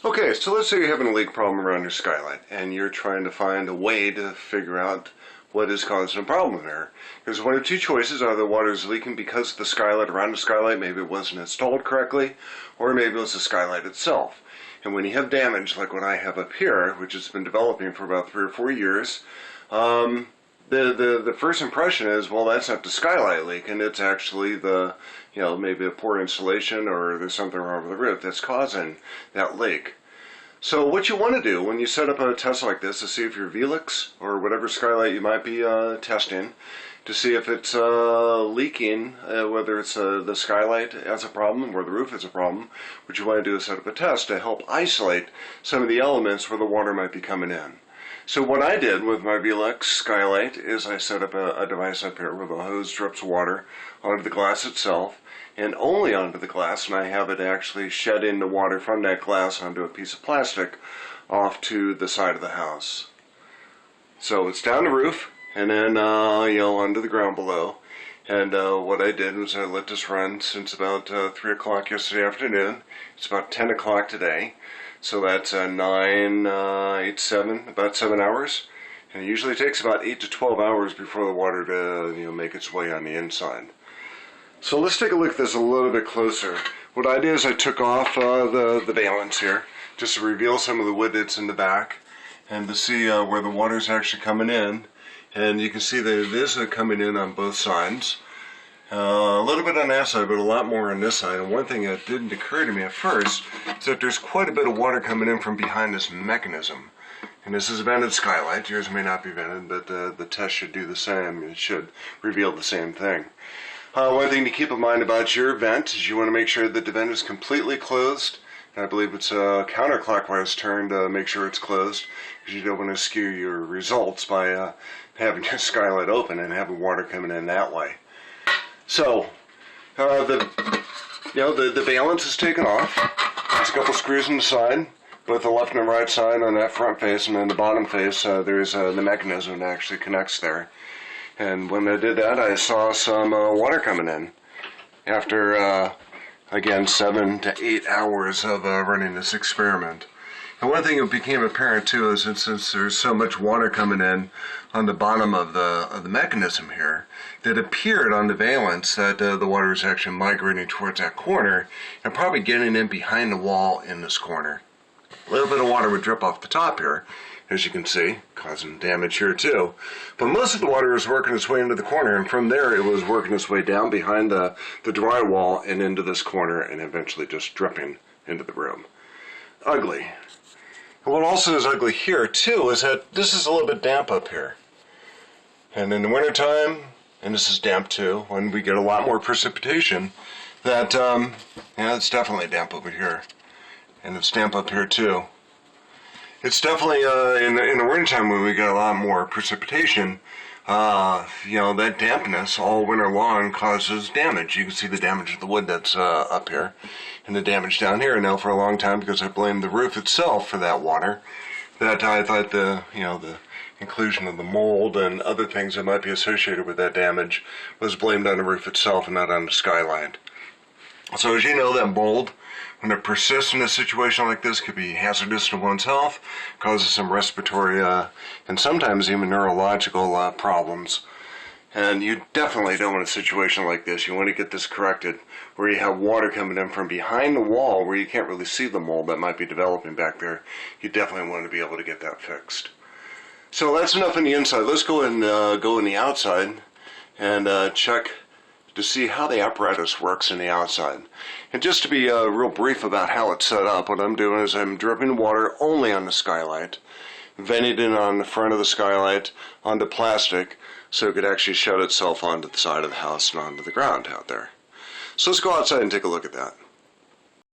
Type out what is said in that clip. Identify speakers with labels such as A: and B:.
A: Okay, so let's say you're having a leak problem around your skylight and you're trying to find a way to figure out what is causing a problem there. There's one of two choices. Either the water is leaking because of the skylight around the skylight, maybe it wasn't installed correctly, or maybe it was the skylight itself. And when you have damage like what I have up here, which has been developing for about 3 or 4 years, the first impression is, well, that's not the skylight leak, and it's actually maybe a poor insulation or there's something wrong with the roof that's causing that leak. So what you want to do when you set up a test like this to see if your Velux or whatever skylight you might be testing, to see if it's leaking, whether it's the skylight has a problem or the roof has a problem, what you want to do is set up a test to help isolate some of the elements where the water might be coming in. So what I did with my Velux Skylight is I set up a device up here where the hose drips water onto the glass itself, and only onto the glass, and I have it actually shed in the water from that glass onto a piece of plastic off to the side of the house. So it's down the roof, and then onto the ground below. And what I did was I let this run since about 3 o'clock yesterday afternoon. It's about 10 o'clock today. So that's 9, 8, 7, about 7 hours. And it usually takes about 8 to 12 hours before the water to make its way on the inside. So let's take a look at this a little bit closer. What I did is I took off the valance here, just to reveal some of the wood that's in the back, and to see where the water is actually coming in. And you can see that it is coming in on both sides. A little bit on that side, but a lot more on this side. And one thing that didn't occur to me at first is that there's quite a bit of water coming in from behind this mechanism. And this is a vented skylight. Yours may not be vented, but the test should do the same. It should reveal the same thing. One thing to keep in mind about your vent is you want to make sure that the vent is completely closed. And I believe it's counterclockwise turned to make sure it's closed, because you don't want to skew your results by having your skylight open and having water coming in that way. So the valance is taken off. There's a couple screws on the side, both the left and the right side on that front face, and then the bottom face there's the mechanism that actually connects there. And when I did that, I saw some water coming in after again 7 to 8 hours of running this experiment. And one thing that became apparent too is that since there's so much water coming in on the bottom of the mechanism here, that appeared on the valance that the water is actually migrating towards that corner and probably getting in behind the wall in this corner. A little bit of water would drip off the top here, as you can see, causing damage here too. But most of the water was working its way into the corner, and from there it was working its way down behind the drywall and into this corner, and eventually just dripping into the room. Ugly. And what also is ugly here too is that this is a little bit damp up here. And in the wintertime, and this is damp too, when we get a lot more precipitation, that it's definitely damp over here. And it's damp up here too. It's definitely in the wintertime when we get a lot more precipitation, that dampness all winter long causes damage. You can see the damage of the wood that's up here, and the damage down here. Now for a long time, because I blamed the roof itself for that water, that I thought the inclusion of the mold and other things that might be associated with that damage was blamed on the roof itself and not on the skylight. So as you know, that mold, when it persists in a situation like this, could be hazardous to one's health, causes some respiratory and sometimes even neurological problems. And you definitely don't want a situation like this. You want to get this corrected where you have water coming in from behind the wall where you can't really see the mold that might be developing back there. You definitely want to be able to get that fixed. So that's enough on the inside. Let's go and go in the outside and check to see how the apparatus works in the outside. And just to be real brief about how it's set up, what I'm doing is I'm dripping water only on the skylight, venting it on the front of the skylight onto plastic so it could actually shut itself onto the side of the house and onto the ground out there. So let's go outside and take a look at that.